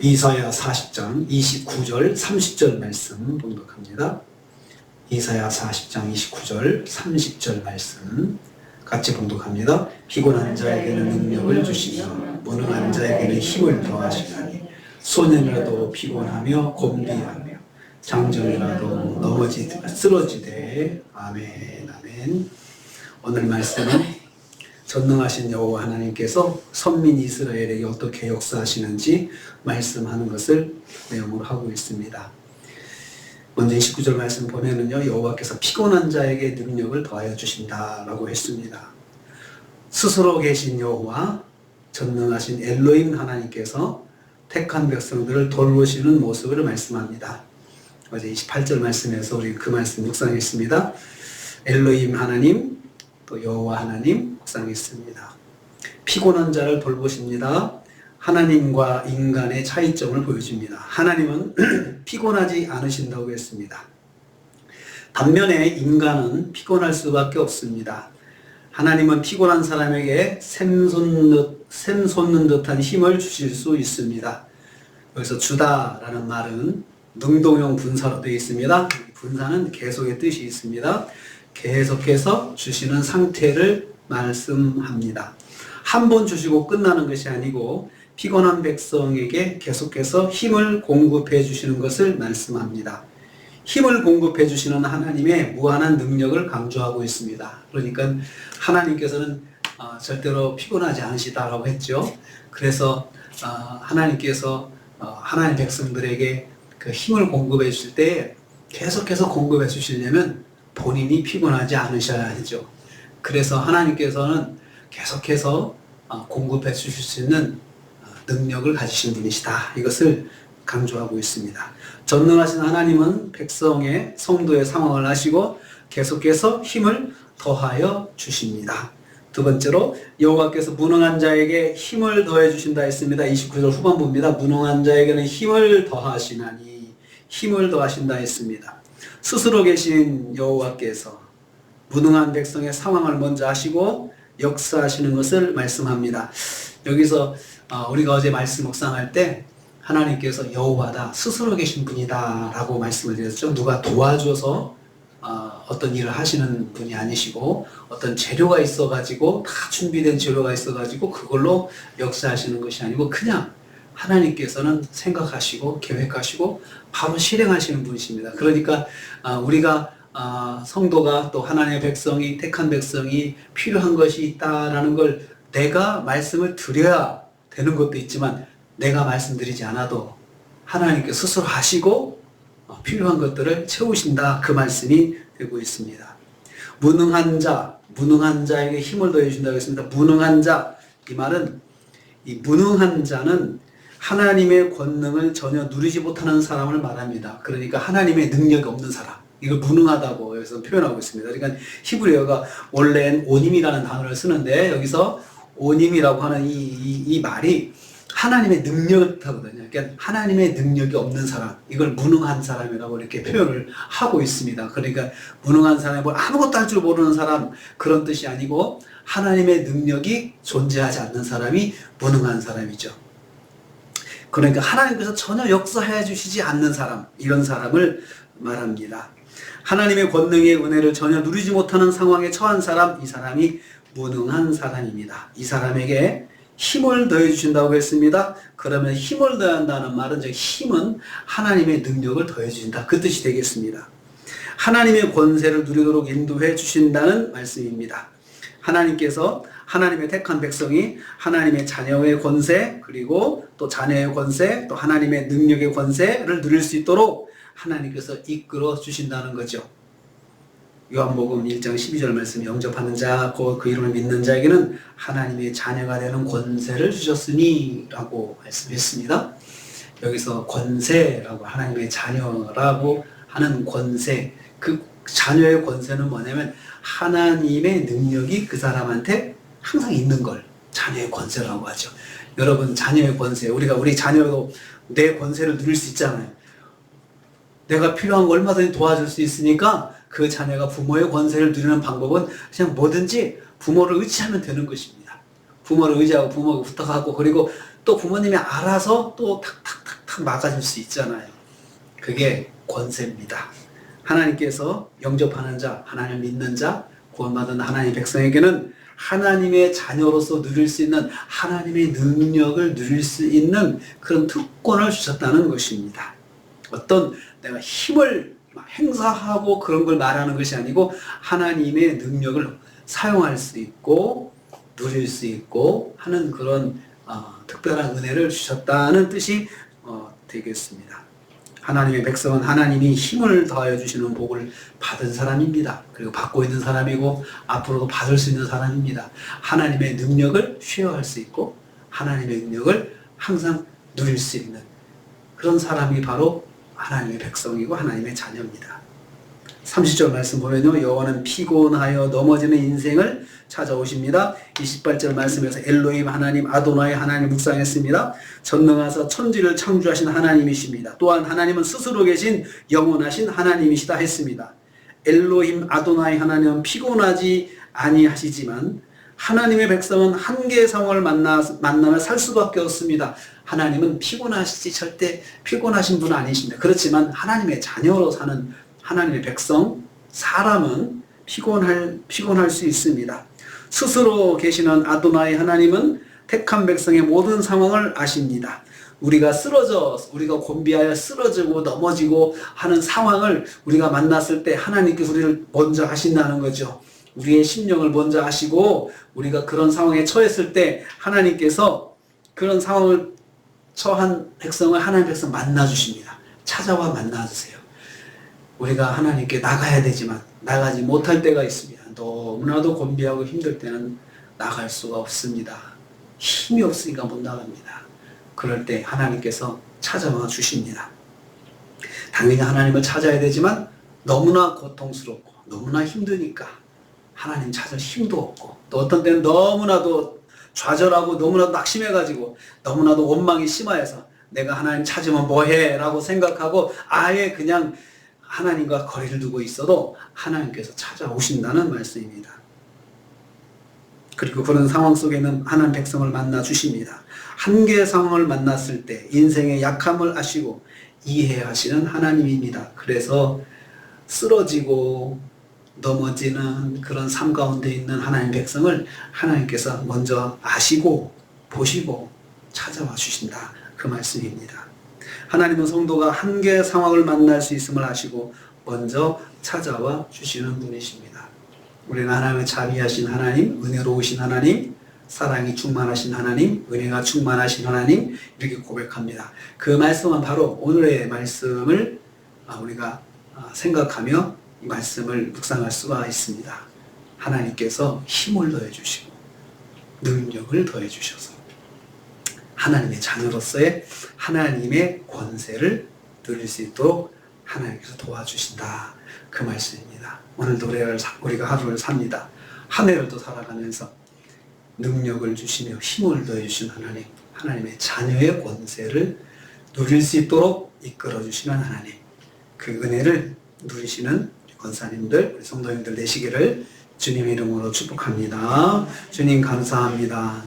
이사야 40장 29절 30절 말씀 봉독합니다. 이사야 40장 29절 30절 말씀 같이 봉독합니다. 피곤한 자에게는 능력을 주시며 무능한 자에게는 힘을 더하시나니 소년이라도 피곤하며 곤비하며 장정이라도 쓰러지되 아멘 아멘. 오늘 말씀은 전능하신 여호와 하나님께서 선민 이스라엘에게 어떻게 역사하시는지 말씀하는 것을 내용으로 하고 있습니다. 먼저 29절 말씀 보면은요, 여호와께서 피곤한 자에게 능력을 더하여 주신다라고 했습니다. 스스로 계신 여호와, 전능하신 엘로힘 하나님께서 택한 백성들을 돌보시는 모습을 말씀합니다. 어제 28절 말씀에서 우리 그 말씀 묵상했습니다. 엘로힘 하나님, 또 여호와 하나님 묵상했습니다. 피곤한 자를 돌보십니다. 하나님과 인간의 차이점을 보여줍니다. 하나님은 피곤하지 않으신다고 했습니다. 반면에 인간은 피곤할 수밖에 없습니다. 하나님은 피곤한 사람에게 샘 솟는 듯한 힘을 주실 수 있습니다. 여기서 주다라는 말은 능동형 분사로 되어 있습니다. 분사는 계속의 뜻이 있습니다. 계속해서 주시는 상태를 말씀합니다. 한 번 주시고 끝나는 것이 아니고 피곤한 백성에게 계속해서 힘을 공급해 주시는 것을 말씀합니다. 힘을 공급해 주시는 하나님의 무한한 능력을 강조하고 있습니다. 그러니까 하나님께서는 절대로 피곤하지 않으시다라고 했죠. 그래서 하나님께서 하나님 백성들에게 그 힘을 공급해 주실 때 계속해서 공급해 주시려면 본인이 피곤하지 않으셔야 하죠. 그래서 하나님께서는 계속해서 공급해 주실 수 있는 능력을 가지신 분이시다. 이것을 강조하고 있습니다. 전능하신 하나님은 백성의 성도의 상황을 아시고 계속해서 힘을 더하여 주십니다. 두 번째로 여호와께서 무능한 자에게 힘을 더해 주신다 했습니다. 29절 후반부입니다. 무능한 자에게는 힘을 더하시나니 힘을 더하신다 했습니다. 스스로 계신 여호와께서 무능한 백성의 상황을 먼저 아시고 역사하시는 것을 말씀합니다. 여기서 우리가 어제 말씀 묵상할 때 하나님께서 여호와다, 스스로 계신 분이다 라고 말씀을 드렸죠. 누가 도와줘서 어떤 일을 하시는 분이 아니시고 어떤 재료가 있어가지고 다 준비된 재료가 있어가지고 그걸로 역사하시는 것이 아니고 그냥 하나님께서는 생각하시고 계획하시고 바로 실행하시는 분이십니다. 그러니까 우리가 성도가 또 하나님의 백성이, 택한 백성이 필요한 것이 있다라는 걸 내가 말씀을 드려야 되는 것도 있지만 내가 말씀드리지 않아도 하나님께 스스로 하시고 필요한 것들을 채우신다, 그 말씀이 되고 있습니다. 무능한 자에게 힘을 더해 주신다고 했습니다. 무능한 자, 이 말은 이 무능한 자는 하나님의 권능을 전혀 누리지 못하는 사람을 말합니다. 그러니까 하나님의 능력이 없는 사람, 이걸 무능하다고 여기서 표현하고 있습니다. 그러니까 히브리어가 원래는 오님이라는 단어를 쓰는데 여기서 오님이라고 하는 이 말이 하나님의 능력을 뜻하거든요. 그러니까 하나님의 능력이 없는 사람, 이걸 무능한 사람이라고 이렇게 표현을 하고 있습니다. 그러니까 무능한 사람이 뭐 아무것도 할 줄 모르는 사람, 그런 뜻이 아니고 하나님의 능력이 존재하지 않는 사람이 무능한 사람이죠. 그러니까 하나님께서 전혀 역사해 주시지 않는 사람, 이런 사람을 말합니다. 하나님의 권능의 은혜를 전혀 누리지 못하는 상황에 처한 사람, 이 사람이 무능한 사람입니다. 이 사람에게 힘을 더해 주신다고 했습니다. 그러면 힘을 더한다는 말은, 즉 힘은 하나님의 능력을 더해 주신다, 그 뜻이 되겠습니다. 하나님의 권세를 누리도록 인도해 주신다는 말씀입니다. 하나님께서 하나님의 택한 백성이 하나님의 자녀의 권세, 그리고 또 자녀의 권세, 또 하나님의 능력의 권세를 누릴 수 있도록 하나님께서 이끌어 주신다는 거죠. 요한복음 1장 12절 말씀, 영접하는 자, 그 이름을 믿는 자에게는 하나님의 자녀가 되는 권세를 주셨으니 라고 말씀했습니다. 여기서 권세라고, 하나님의 자녀라고 하는 권세, 그 자녀의 권세는 뭐냐면 하나님의 능력이 그 사람한테 항상 있는 걸 자녀의 권세라고 하죠. 여러분, 자녀의 권세, 우리 자녀도 내 권세를 누릴 수 있잖아요. 내가 필요한 거 얼마든지 도와줄 수 있으니까 그 자녀가 부모의 권세를 누리는 방법은 그냥 뭐든지 부모를 의지하면 되는 것입니다. 부모를 의지하고 부모가 부탁하고, 그리고 또 부모님이 알아서 또 탁탁탁탁 막아줄 수 있잖아요. 그게 권세입니다. 하나님께서 영접하는 자, 하나님을 믿는 자, 구원받은 하나님의 백성에게는 하나님의 자녀로서 누릴 수 있는 하나님의 능력을 누릴 수 있는 그런 특권을 주셨다는 것입니다. 어떤 내가 힘을 행사하고 그런 걸 말하는 것이 아니고 하나님의 능력을 사용할 수 있고 누릴 수 있고 하는 그런 특별한 은혜를 주셨다는 뜻이 되겠습니다. 하나님의 백성은 하나님이 힘을 더하여 주시는 복을 받은 사람입니다. 그리고 받고 있는 사람이고 앞으로도 받을 수 있는 사람입니다. 하나님의 능력을 쉐어할 수 있고 하나님의 능력을 항상 누릴 수 있는 그런 사람이 바로 하나님의 백성이고 하나님의 자녀입니다. 30절 말씀 보면요. 여호와는 피곤하여 넘어지는 인생을 찾아오십니다. 28절 말씀에서 엘로힘 하나님 아도나이 하나님 묵상했습니다. 전능하사 천지를 창조하신 하나님이십니다. 또한 하나님은 스스로 계신 영원하신 하나님이시다 했습니다. 엘로힘 아도나이 하나님은 피곤하지 아니하시지만 하나님의 백성은 한계의 상황을 만나며 살 수밖에 없습니다. 하나님은 피곤하시지 절대 피곤하신 분은 아니십니다. 그렇지만 하나님의 자녀로 사는 하나님의 백성, 사람은 피곤할 수 있습니다. 스스로 계시는 아도나이 하나님은 택한 백성의 모든 상황을 아십니다. 우리가 우리가 곤비하여 쓰러지고 넘어지고 하는 상황을 우리가 만났을 때 하나님께서 우리를 먼저 하신다는 거죠. 우리의 심령을 먼저 아시고 우리가 그런 상황에 처했을 때 하나님께서 그런 상황을 처한 백성을 하나님 백성 만나주십니다. 찾아와 만나주세요. 우리가 하나님께 나가야 되지만 나가지 못할 때가 있습니다. 너무나도 곤비하고 힘들 때는 나갈 수가 없습니다. 힘이 없으니까 못 나갑니다. 그럴 때 하나님께서 찾아와 주십니다. 당연히 하나님을 찾아야 되지만 너무나 고통스럽고 너무나 힘드니까 하나님 찾을 힘도 없고 또 어떤 때는 너무나도 좌절하고 너무나도 낙심해가지고 너무나도 원망이 심하여서 내가 하나님 찾으면 뭐해? 라고 생각하고 아예 그냥 하나님과 거리를 두고 있어도 하나님께서 찾아오신다는 말씀입니다. 그리고 그런 상황 속에는 하나님 백성을 만나 주십니다. 한계 상황을 만났을 때 인생의 약함을 아시고 이해하시는 하나님입니다. 그래서 쓰러지고 넘어지는 그런 삶 가운데 있는 하나님 백성을 하나님께서 먼저 아시고 보시고 찾아와 주신다. 그 말씀입니다. 하나님은 성도가 한계 상황을 만날 수 있음을 아시고 먼저 찾아와 주시는 분이십니다. 우리는 하나님의 자비하신 하나님, 은혜로우신 하나님, 사랑이 충만하신 하나님, 은혜가 충만하신 하나님 이렇게 고백합니다. 그 말씀은 바로 오늘의 말씀을 우리가 생각하며 이 말씀을 묵상할 수가 있습니다. 하나님께서 힘을 더해 주시고 능력을 더해 주셔서 하나님의 자녀로서의 하나님의 권세를 누릴 수 있도록 하나님께서 도와주신다. 그 말씀입니다. 오늘도 우리가 하루를 삽니다. 한 해를 또 살아가면서 능력을 주시며 힘을 더해 주신 하나님, 하나님의 자녀의 권세를 누릴 수 있도록 이끌어 주시는 하나님, 그 은혜를 누리시는 권사님들, 우리 성도님들 되시기를 주님의 이름으로 축복합니다. 주님 감사합니다.